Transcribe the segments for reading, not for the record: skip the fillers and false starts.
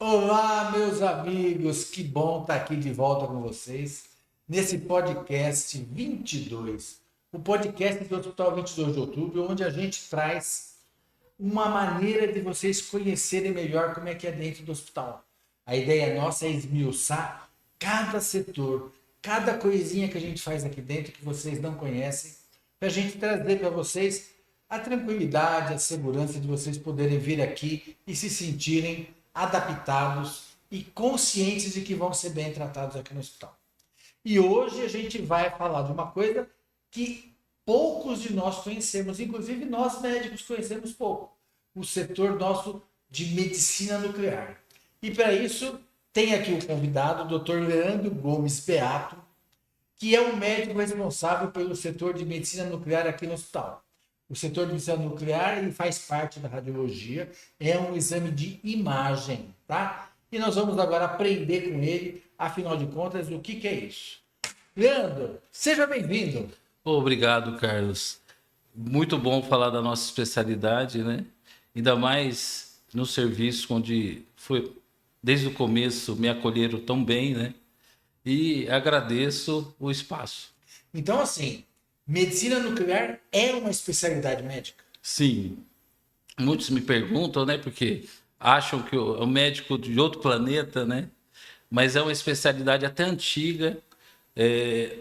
Olá, meus amigos, que bom estar aqui de volta com vocês nesse podcast 22, o podcast do Hospital 22 de Outubro, onde a gente traz uma maneira de vocês conhecerem melhor como é que é dentro do hospital. A ideia nossa é esmiuçar cada setor, cada coisinha que a gente faz aqui dentro que vocês não conhecem, para a gente trazer para vocês a tranquilidade, a segurança de vocês poderem vir aqui e se sentirem adaptados e conscientes de que vão ser bem tratados aqui no hospital. E hoje a gente vai falar de uma coisa que poucos de nós conhecemos, inclusive nós médicos conhecemos pouco, o setor nosso de medicina nuclear. E para isso tem aqui o convidado, o Dr. Leandro Gomes Beato, que é o médico responsável pelo setor de medicina nuclear aqui no hospital. O setor de medicina nuclear ele faz parte da radiologia, é um exame de imagem, tá? E nós vamos agora aprender com ele, afinal de contas, o que é isso. Leandro, seja bem-vindo. Obrigado, Carlos. Muito bom falar da nossa especialidade, né? Ainda mais no serviço onde foi desde o começo me acolheram tão bem, né? E agradeço o espaço. Então, assim, medicina nuclear é uma especialidade médica? Sim, muitos me perguntam, né? Porque acham que é um médico de outro planeta, né? Mas é uma especialidade até antiga.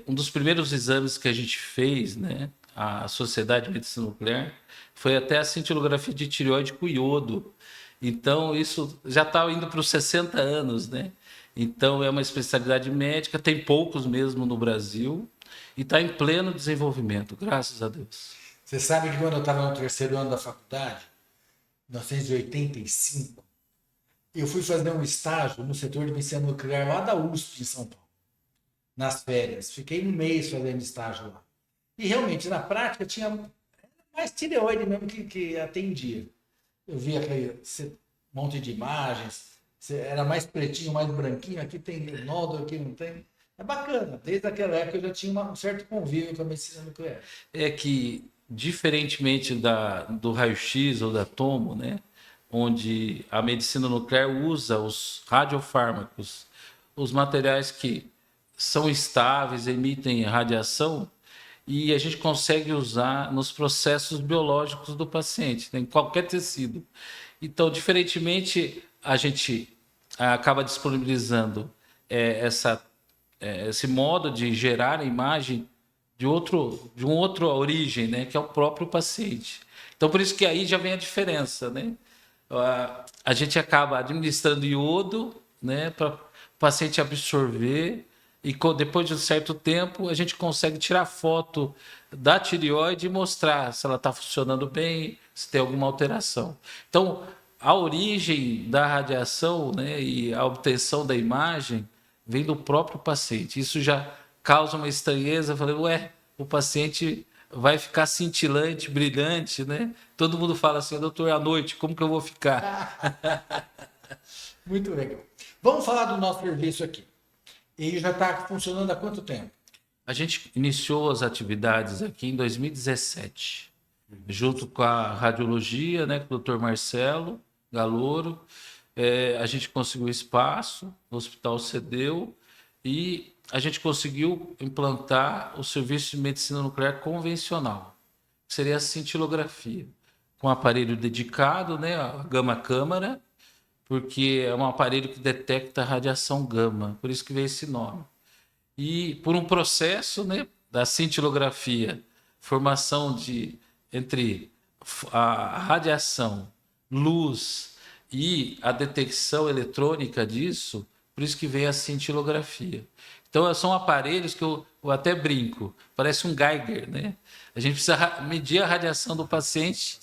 Um dos primeiros exames que a gente fez, né? A Sociedade de Medicina Nuclear, foi até a cintilografia de tireoide com iodo. Então, isso já está indo para os 60 anos, né? Então, é uma especialidade médica, tem poucos mesmo no Brasil, e está em pleno desenvolvimento, graças a Deus. Você sabe que quando eu estava no terceiro ano da faculdade, em 1985, eu fui fazer um estágio no setor de medicina nuclear lá da USP, em São Paulo, nas férias. Fiquei um mês fazendo estágio lá. E realmente, na prática, tinha mais tireoide mesmo que atendia. Eu via aquele monte de imagens, era mais pretinho, mais branquinho, aqui tem nódulo, aqui não tem. É bacana, desde aquela época eu já tinha um certo convívio com a medicina nuclear. É que, diferentemente do raio-x ou da tomo, né, onde a medicina nuclear usa os radiofármacos, os materiais que são estáveis, emitem radiação, e a gente consegue usar nos processos biológicos do paciente, né, em qualquer tecido. Então, diferentemente, a gente acaba disponibilizando esse modo de gerar a imagem de uma outra origem, né, que é o próprio paciente. Então, por isso que aí já vem a diferença, né? A gente acaba administrando iodo, né, para o paciente absorver e depois de um certo tempo a gente consegue tirar foto da tireoide e mostrar se ela está funcionando bem, se tem alguma alteração. Então, a origem da radiação, né, e a obtenção da imagem vem do próprio paciente. Isso já causa uma estranheza. Eu falei, o paciente vai ficar cintilante, brilhante, né? Todo mundo fala assim, doutor, à noite, como que eu vou ficar? Muito legal. Vamos falar do nosso serviço aqui. Ele já está funcionando há quanto tempo? A gente iniciou as atividades aqui em 2017, junto com a radiologia, né, com o doutor Marcelo Galouro. A gente conseguiu espaço, o hospital cedeu e a gente conseguiu implantar o serviço de medicina nuclear convencional, que seria a cintilografia, com um aparelho dedicado, né, a gama-câmara, porque é um aparelho que detecta a radiação gama, por isso que veio esse nome. E por um processo, né, da cintilografia, formação entre a radiação, luz e a detecção eletrônica disso, por isso que vem a cintilografia. Então, são aparelhos que eu até brinco, parece um Geiger, né? A gente precisa medir a radiação do paciente,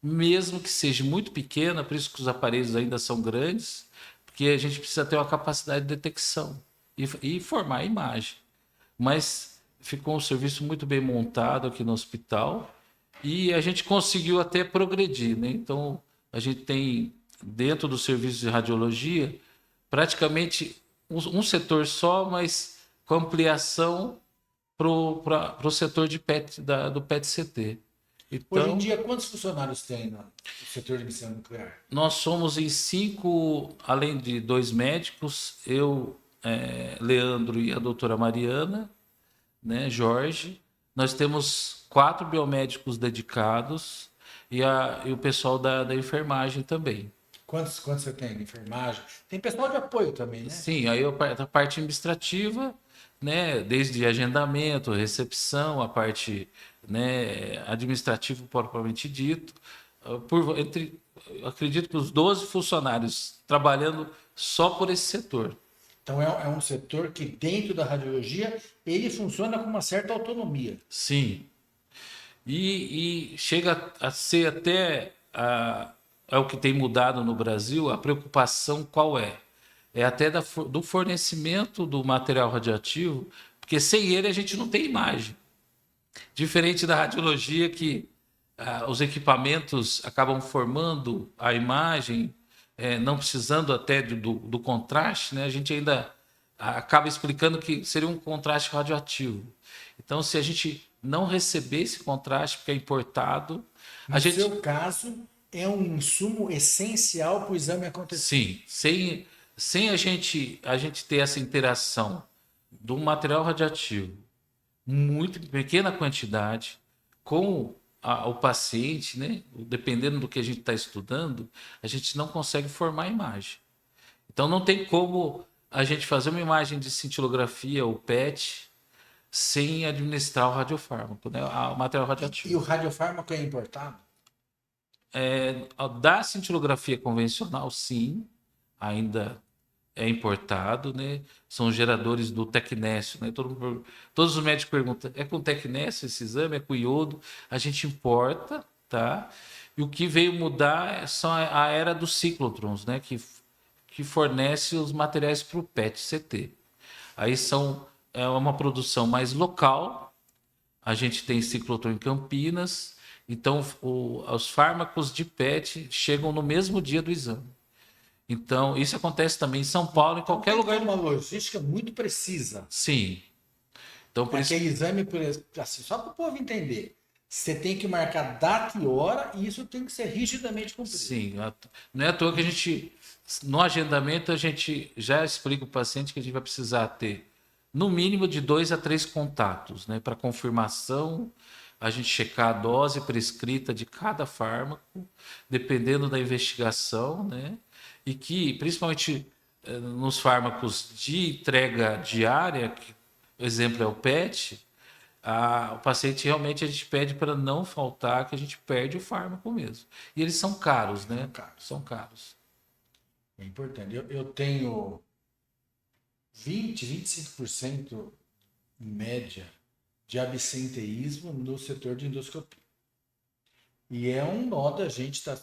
mesmo que seja muito pequena, por isso que os aparelhos ainda são grandes, porque a gente precisa ter uma capacidade de detecção e formar a imagem. Mas ficou um serviço muito bem montado aqui no hospital e a gente conseguiu até progredir, né? Então, a gente tem, dentro do serviço de radiologia, praticamente um setor só, mas com ampliação para o setor de PET, do PET-CT. Hoje em Então, dia, quantos funcionários tem no setor de medicina nuclear? nós somos em 5, além de 2 médicos, eu, Leandro e a doutora Mariana, né, Jorge. Nós temos 4 biomédicos dedicados e o pessoal da enfermagem também. Quantos você tem de enfermagem? Tem pessoal de apoio também, né? Sim, aí a parte administrativa, né, desde agendamento, recepção, a parte, né, administrativa propriamente dito, acredito que os 12 funcionários trabalhando só por esse setor. Então é um setor que dentro da radiologia ele funciona com uma certa autonomia. Sim, e chega a ser até é o que tem mudado no Brasil, a preocupação qual é? É até do fornecimento do material radioativo, porque sem ele a gente não tem imagem. Diferente da radiologia, que os equipamentos acabam formando a imagem, não precisando até do contraste, né? A gente ainda acaba explicando que seria um contraste radioativo. Então, se a gente não receber esse contraste, porque é importado, a No gente. seu caso, é um insumo essencial para o exame acontecer. Sim, sem a gente ter essa interação do material radioativo, muito em pequena quantidade, com o paciente, né? Dependendo do que a gente está estudando, a gente não consegue formar a imagem. Então não tem como a gente fazer uma imagem de cintilografia ou PET sem administrar o radiofármaco, né? O material E o radioativo. radiofármaco é importado? Da cintilografia convencional, sim, ainda é importado, né? São geradores do tecnécio, né? Todos os médicos perguntam: é com tecnécio esse exame? É com iodo? A gente importa, tá? E o que veio mudar são a era dos ciclotrons, né? Que fornece os materiais para o PET-CT. Aí é uma produção mais local. A gente tem ciclotron em Campinas. Então, os fármacos de PET chegam no mesmo dia do exame. Então, isso acontece também em São Paulo, em qualquer Tem que ter lugar. uma logística muito precisa. Sim. Então, por isso. Aquele exame, assim, só para o povo entender. Você tem que marcar data e hora e isso tem que ser rigidamente cumprido. Sim. Não é à toa que no agendamento, a gente já explica o paciente que a gente vai precisar ter no mínimo de 2 a 3 contatos, né? Para confirmação, a gente checar a dose prescrita de cada fármaco, dependendo da investigação, né? E que, principalmente nos fármacos de entrega diária, o exemplo é o PET, o paciente realmente a gente pede para não faltar, que a gente perde o fármaco mesmo. E eles são caros, né? São caros. É importante. Eu tenho 25% em média de absenteísmo no setor de endoscopia. E é um nó da gente estar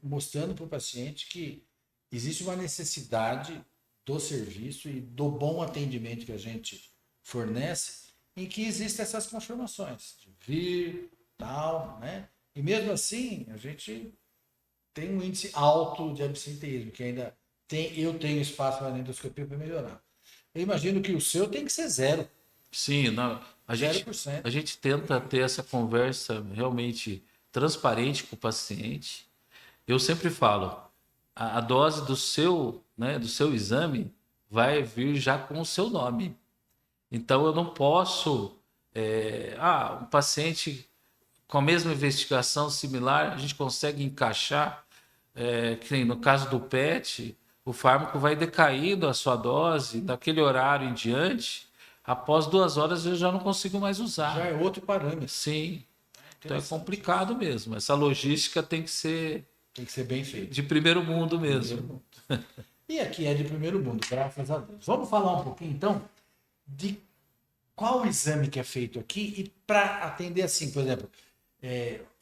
mostrando para o paciente que existe uma necessidade do serviço e do bom atendimento que a gente fornece, em que existem essas confirmações de vir, tal, né? E mesmo assim, a gente tem um índice alto de absenteísmo, que ainda eu tenho espaço na endoscopia para melhorar. Eu imagino que o seu tem que ser zero. Sim, não, a gente, 0%. a gente tenta ter essa conversa realmente transparente com o paciente. Eu sempre falo, a dose do seu, né, do seu exame vai vir já com o seu nome. Então eu não posso, um paciente com a mesma investigação similar, a gente consegue encaixar, que nem no caso do PET, o fármaco vai decaindo a sua dose daquele horário em diante, após 2 horas eu já não consigo mais usar. Já é outro parâmetro. Sim, então é complicado mesmo. Essa logística tem que ser bem feita. de primeiro mundo mesmo. E aqui é de primeiro mundo, graças a Deus. Vamos falar um pouquinho então de qual exame que é feito aqui e para atender assim, por exemplo,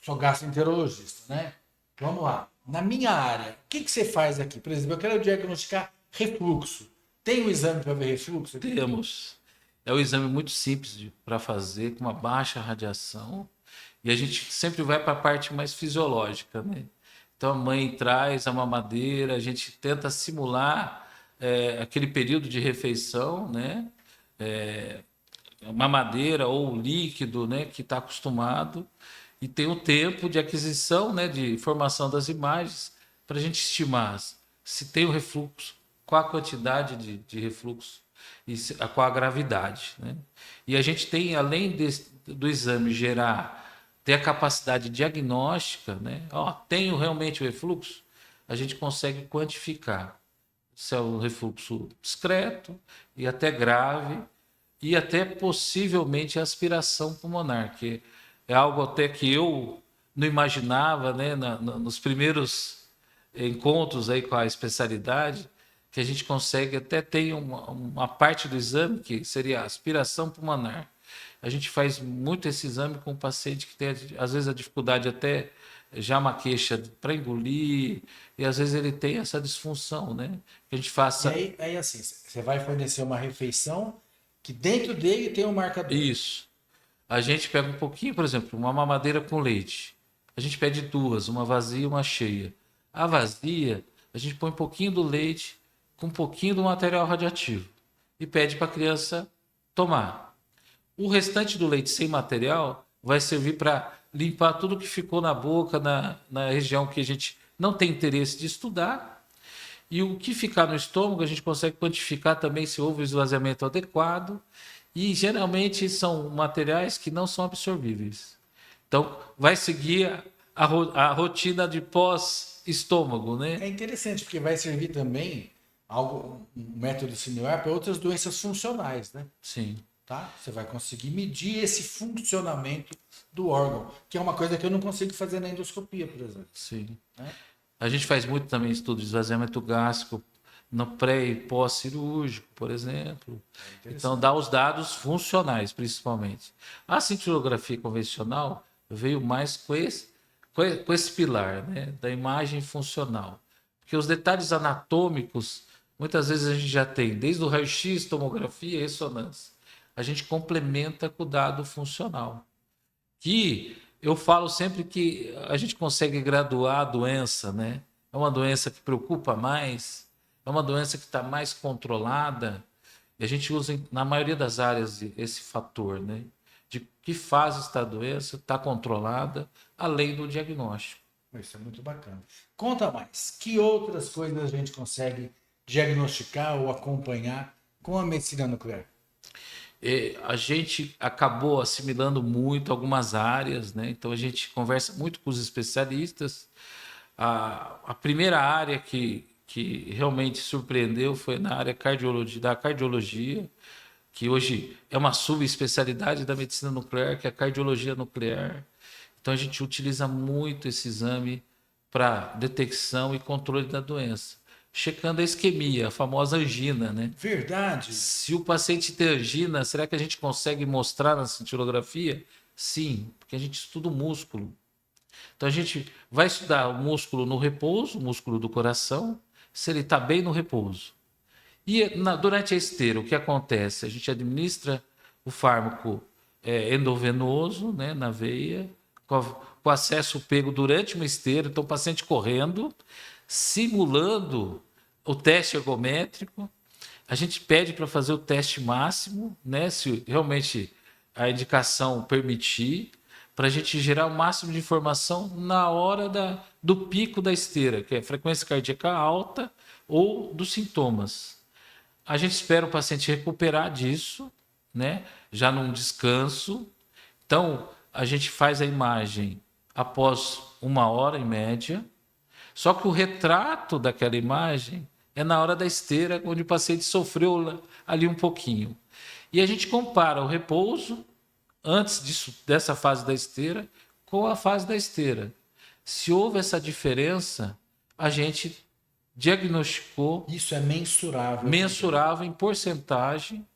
sou gastroenterologista, né? Vamos lá. Na minha área, o que você faz aqui? Por exemplo, eu quero diagnosticar refluxo. Tem um exame para ver refluxo? Temos. É um exame muito simples para fazer, com uma baixa radiação. E a gente sempre vai para a parte mais fisiológica, né? Então a mãe traz a mamadeira, a gente tenta simular aquele período de refeição, né? Mamadeira ou líquido, né? Que está acostumado. e tem o tempo de aquisição, né, de formação das imagens, para a gente estimar se tem o refluxo, qual a quantidade de refluxo e qual a gravidade, né? E a gente tem, além do exame gerar, ter a capacidade diagnóstica, né? Ó, tenho realmente o refluxo, a gente consegue quantificar se é um refluxo discreto e até grave, e até possivelmente aspiração pulmonar, que é algo até que eu não imaginava, né, nos primeiros encontros aí com a especialidade, que a gente consegue até ter uma parte do exame que seria a aspiração pulmonar. A gente faz muito esse exame com o paciente que tem, às vezes, a dificuldade até já uma queixa para engolir, e às vezes ele tem essa disfunção, né? Que a gente E faça aí, assim, você vai fornecer uma refeição que dentro dele tem um marcador. isso. A gente pega um pouquinho, por exemplo, uma mamadeira com leite. A gente pede duas, uma vazia e uma cheia. A vazia, a gente põe um pouquinho do leite com um pouquinho do material radioativo e pede para a criança tomar. O restante do leite sem material vai servir para limpar tudo que ficou na boca, na região que a gente não tem interesse de estudar. E o que ficar no estômago, a gente consegue quantificar também se houve o esvaziamento adequado. E geralmente são materiais que não são absorvíveis. Então, vai seguir a rotina de pós-estômago, né? É interessante, porque vai servir também um método similar para outras doenças funcionais, né? Sim, Tá? Você vai conseguir medir esse funcionamento do órgão, que é uma coisa que eu não consigo fazer na endoscopia, por exemplo. sim. Né? A gente faz muito também estudo de esvaziamento gástrico no pré e pós-cirúrgico, por exemplo. Então, dá os dados funcionais, principalmente. A cintilografia convencional veio mais com esse pilar, né, da imagem funcional. Porque os detalhes anatômicos, muitas vezes a gente já tem, desde o raio-x, tomografia e ressonância. A gente complementa com o dado funcional. Que eu falo sempre que a gente consegue graduar a doença, né? É uma doença que preocupa mais, é uma doença que está mais controlada, e a gente usa, na maioria das áreas, esse fator, né? De que fase está a doença, está controlada, além do diagnóstico. Isso é muito bacana. Conta mais. Que outras coisas a gente consegue diagnosticar ou acompanhar com a medicina nuclear? A gente acabou assimilando muito algumas áreas, né? Então a gente conversa muito com os especialistas. A primeira área que realmente surpreendeu foi na área da cardiologia, que hoje é uma subespecialidade da medicina nuclear, que é a cardiologia nuclear. Então a gente utiliza muito esse exame para detecção e controle da doença, checando a isquemia, a famosa angina, né? Verdade. Se o paciente tem angina, será que a gente consegue mostrar na cintilografia? Sim, porque a gente estuda o músculo. Então a gente vai estudar o músculo no repouso, o músculo do coração, se ele está bem no repouso. E durante a esteira, o que acontece? A gente administra o fármaco endovenoso, né, na veia, com acesso pego durante uma esteira, então o paciente correndo, simulando o teste ergométrico. A gente pede para fazer o teste máximo, né, se realmente a indicação permitir, para a gente gerar o máximo de informação na hora do pico da esteira, que é frequência cardíaca alta ou dos sintomas. A gente espera o paciente recuperar disso, né, já num descanso. Então, a gente faz a imagem após 1 hora, em média. Só que o retrato daquela imagem é na hora da esteira, onde o paciente sofreu ali um pouquinho. E a gente compara o repouso, antes dessa fase da esteira, com a fase da esteira. Se houve essa diferença, a gente diagnosticou, Isso é mensurável. mensurava em porcentagem,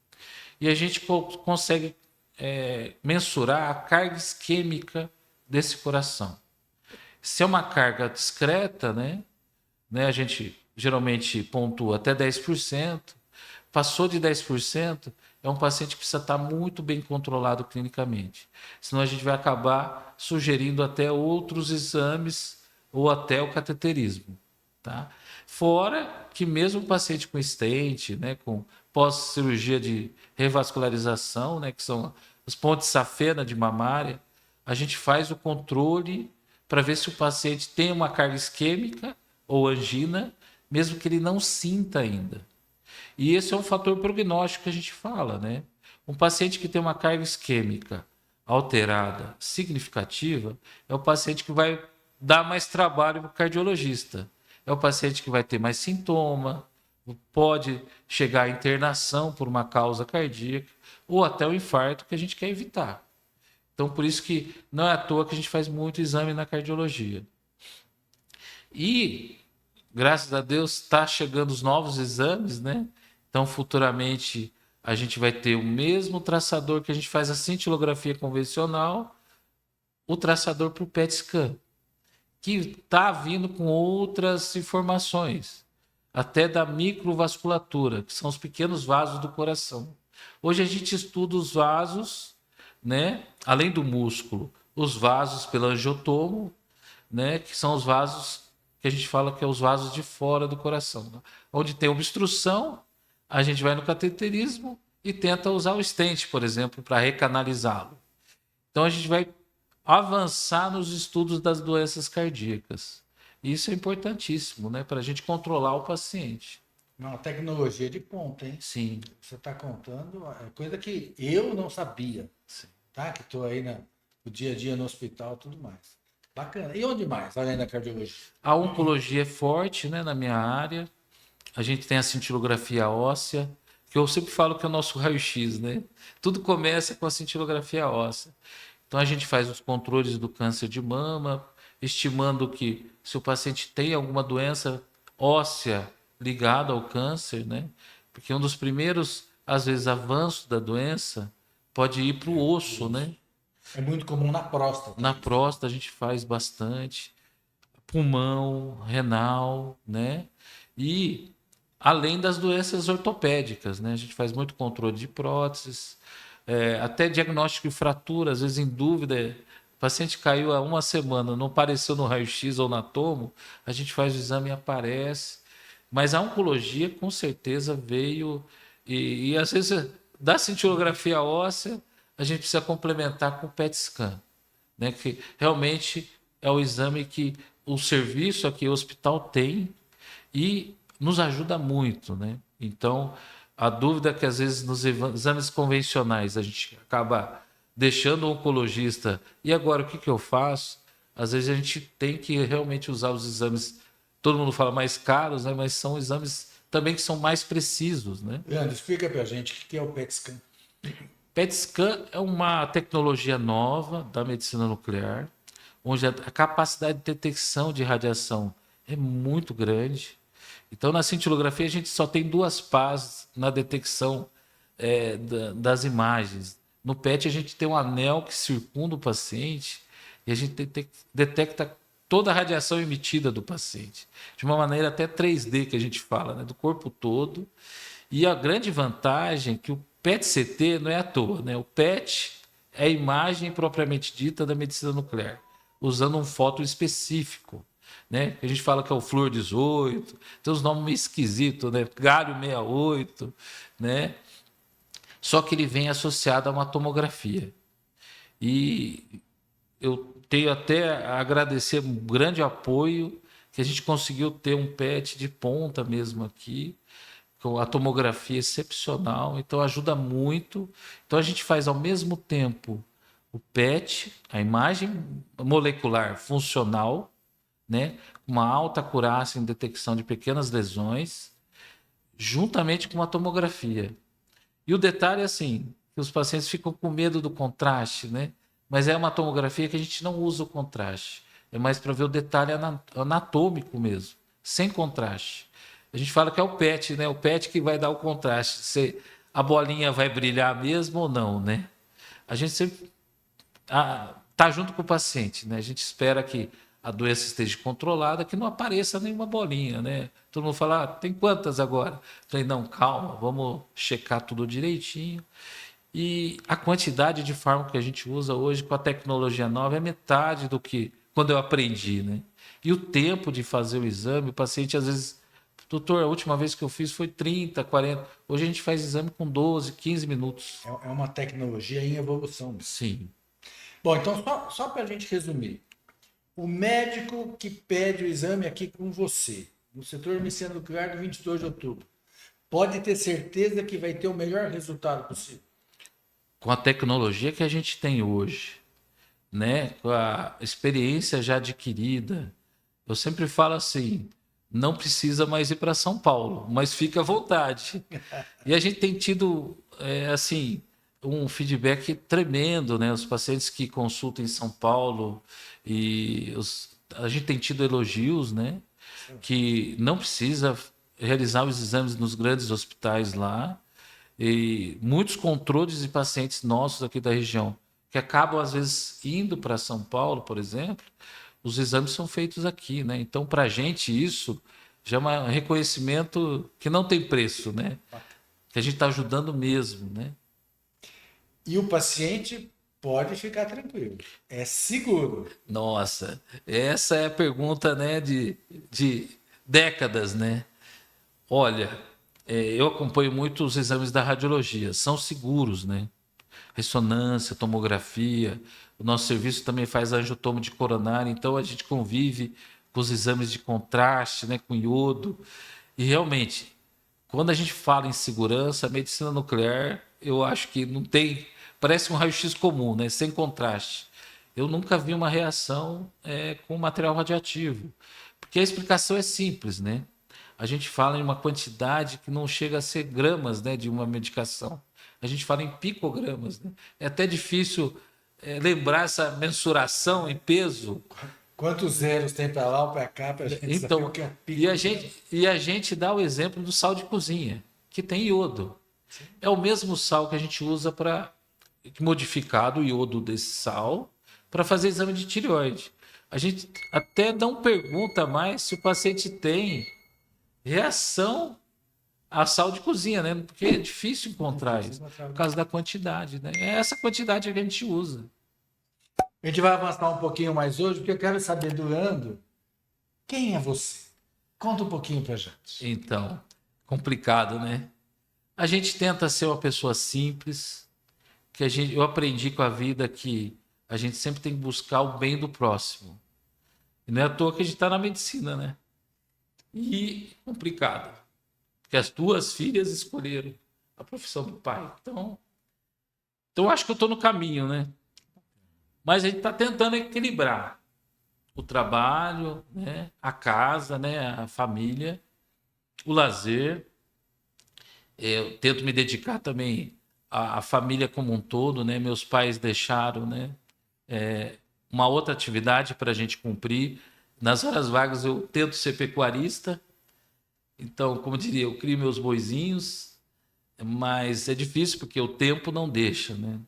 e a gente consegue mensurar a carga isquêmica desse coração. Se é uma carga discreta, né, a gente geralmente pontua até 10%. Passou de 10%, é um paciente que precisa estar muito bem controlado clinicamente. Senão a gente vai acabar sugerindo até outros exames ou até o cateterismo. Tá? Fora que mesmo o paciente com stent, né, com pós-cirurgia de revascularização, né, que são os pontes safena de mamária, a gente faz o controle para ver se o paciente tem uma carga isquêmica ou angina, mesmo que ele não sinta ainda. E esse é um fator prognóstico que a gente fala, né? Um paciente que tem uma carga isquêmica alterada, significativa, é o paciente que vai dar mais trabalho para o cardiologista. É o paciente que vai ter mais sintoma, pode chegar à internação por uma causa cardíaca ou até o infarto que a gente quer evitar. Então, por isso que não é à toa que a gente faz muito exame na cardiologia. E, graças a Deus, está chegando os novos exames, né? Então, futuramente, a gente vai ter o mesmo traçador que a gente faz a cintilografia convencional, o traçador para o PET scan, que está vindo com outras informações, até da microvasculatura, que são os pequenos vasos do coração. Hoje a gente estuda os vasos, né? Além do músculo, os vasos pelo angiotomo, né? Que são os vasos que a gente fala que é os vasos de fora do coração, né? Onde tem obstrução, a gente vai no cateterismo e tenta usar o stent, por exemplo, para recanalizá-lo. Então a gente vai avançar nos estudos das doenças cardíacas. Isso é importantíssimo, né? Para a gente controlar o paciente. Uma tecnologia de ponta, hein? Sim. Você está contando é coisa que eu não sabia, Sim. tá? Que estou aí no dia a dia no hospital e tudo mais. Bacana. E onde mais, além da cardiologia? A oncologia é forte, né, na minha área. A gente tem a cintilografia óssea, que eu sempre falo que é o nosso raio-x, né? Tudo começa com a cintilografia óssea. Então a gente faz os controles do câncer de mama, estimando que se o paciente tem alguma doença óssea ligada ao câncer, né? Porque um dos primeiros, às vezes, avanços da doença pode ir para o osso, né? É muito comum na próstata. Na próstata a gente faz bastante, pulmão, renal, né? E além das doenças ortopédicas, né? A gente faz muito controle de próteses, até diagnóstico de fratura, às vezes em dúvida, o paciente caiu há uma semana, não apareceu no raio-x ou na tomo, a gente faz o exame e aparece. Mas a oncologia, com certeza, veio e às vezes da cintilografia óssea, a gente precisa complementar com o PET scan, né? Que realmente é o exame que o serviço aqui, o hospital tem e nos ajuda muito, né? Então, a dúvida é que às vezes nos exames convencionais a gente acaba deixando o oncologista, e agora o que eu faço? Às vezes a gente tem que realmente usar os exames, todo mundo fala mais caros, né? Mas são exames também que são mais precisos, né? Leandro, explica pra gente o que é o PET scan. PET scan é uma tecnologia nova da medicina nuclear, onde a capacidade de detecção de radiação é muito grande. Então, na cintilografia, a gente só tem duas pás na detecção das imagens. No PET, a gente tem um anel que circunda o paciente e a gente detecta toda a radiação emitida do paciente, de uma maneira até 3D, que a gente fala, né? Do corpo todo. E a grande vantagem é que o PET-CT não é à toa, né? O PET é a imagem propriamente dita da medicina nuclear, usando um fóton específico, né? A gente fala que é o flúor 18, tem uns nomes meio esquisitos, né? Galho 68, né? Só que ele vem associado a uma tomografia. E eu tenho até a agradecer um grande apoio que a gente conseguiu ter um PET de ponta mesmo aqui, com a tomografia excepcional, então ajuda muito. Então a gente faz ao mesmo tempo o PET, a imagem molecular funcional, né, uma alta acurácia em detecção de pequenas lesões, juntamente com uma tomografia. E o detalhe é assim, que os pacientes ficam com medo do contraste, né? Mas é uma tomografia que a gente não usa o contraste. É mais para ver o detalhe anatômico mesmo, sem contraste. A gente fala que é o PET, né? O PET que vai dar o contraste. Se a bolinha vai brilhar mesmo ou não, né? A gente sempre tá junto com o paciente, né? A gente espera que a doença esteja controlada, que não apareça nenhuma bolinha, né? Todo mundo fala, tem quantas agora? Falei, não, calma, vamos checar tudo direitinho. E a quantidade de fármaco que a gente usa hoje com a tecnologia nova é metade do que quando eu aprendi, né? E o tempo de fazer o exame, o paciente às vezes, doutor, a última vez que eu fiz foi 30, 40. Hoje a gente faz exame com 12, 15 minutos. É uma tecnologia em evolução. Sim. Bom, então só para a gente resumir. O médico que pede o exame aqui com você, no setor de medicina nuclear do 22 de outubro, pode ter certeza que vai ter o melhor resultado possível. Com a tecnologia que a gente tem hoje, né, com a experiência já adquirida, eu sempre falo assim, não precisa mais ir para São Paulo, mas fica à vontade. E a gente tem tido, assim, um feedback tremendo, né? Os pacientes que consultam em São Paulo a gente tem tido elogios, né? Que não precisa realizar os exames nos grandes hospitais lá. E muitos controles de pacientes nossos aqui da região que acabam, às vezes, indo para São Paulo, por exemplo, os exames são feitos aqui, né? Então, para a gente, isso já é um reconhecimento que não tem preço, né? Que a gente está ajudando mesmo, né? E o paciente pode ficar tranquilo. É seguro. Nossa, essa é a pergunta, né, de décadas, né? Olha, eu acompanho muito os exames da radiologia, são seguros, né? Ressonância, tomografia, o nosso serviço também faz angiotomo de coronária, então a gente convive com os exames de contraste, né, com iodo, e realmente, quando a gente fala em segurança, a medicina nuclear, eu acho que não tem, parece um raio-x comum, né, sem contraste. Eu nunca vi uma reação com material radioativo, porque a explicação é simples, né? A gente fala em uma quantidade que não chega a ser gramas, né, de uma medicação. A gente fala em picogramas, né? É até difícil lembrar essa mensuração em peso. Quantos zeros tem para lá ou para cá para a gente saber o Então, que é pico? e a gente dá o exemplo do sal de cozinha, que tem iodo. É o mesmo sal que a gente usa para modificado o iodo desse sal para fazer exame de tireoide. A gente até não pergunta mais se o paciente tem reação a sal de cozinha, né? Porque é difícil encontrar isso, por causa da quantidade, né? É essa quantidade que a gente usa. A gente vai avançar um pouquinho mais hoje, porque eu quero saber do Leandro, quem é você? Conta um pouquinho para gente. Então, complicado, né? A gente tenta ser uma pessoa simples, eu aprendi com a vida que a gente sempre tem que buscar o bem do próximo. E não é à toa que a gente está na medicina, né? E complicado, porque as duas filhas escolheram a profissão do pai. Então eu acho que eu estou no caminho, né? Mas a gente está tentando equilibrar o trabalho, né? A casa, né? A família, o lazer. Eu tento me dedicar também à família como um todo, né? Meus pais deixaram, né? Uma outra atividade para a gente cumprir. Nas horas vagas eu tento ser pecuarista. Então, como eu diria, eu crio meus boizinhos, mas é difícil porque o tempo não deixa, né?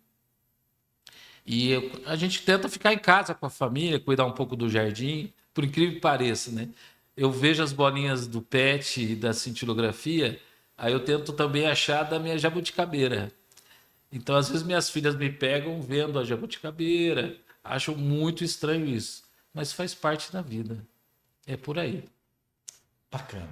A gente tenta ficar em casa com a família, cuidar um pouco do jardim, por incrível que pareça, né? Eu vejo as bolinhas do PET e da cintilografia, aí eu tento também achar da minha jabuticabeira. Então, às vezes, minhas filhas me pegam vendo a jabuticabeira, acham muito estranho isso, mas faz parte da vida. É por aí. Bacana.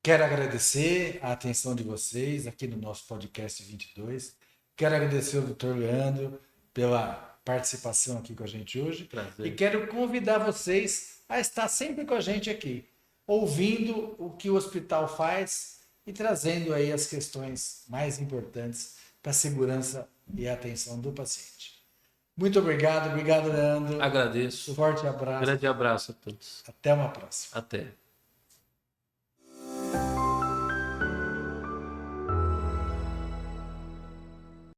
Quero agradecer a atenção de vocês aqui no nosso podcast 22. Quero agradecer ao Dr. Leandro pela participação aqui com a gente hoje. Prazer. E quero convidar vocês a estar sempre com a gente aqui, ouvindo o que o hospital faz e trazendo aí as questões mais importantes para a segurança e a atenção do paciente. Muito obrigado, Leandro. Agradeço. Forte abraço. Grande abraço a todos. Até uma próxima. Até.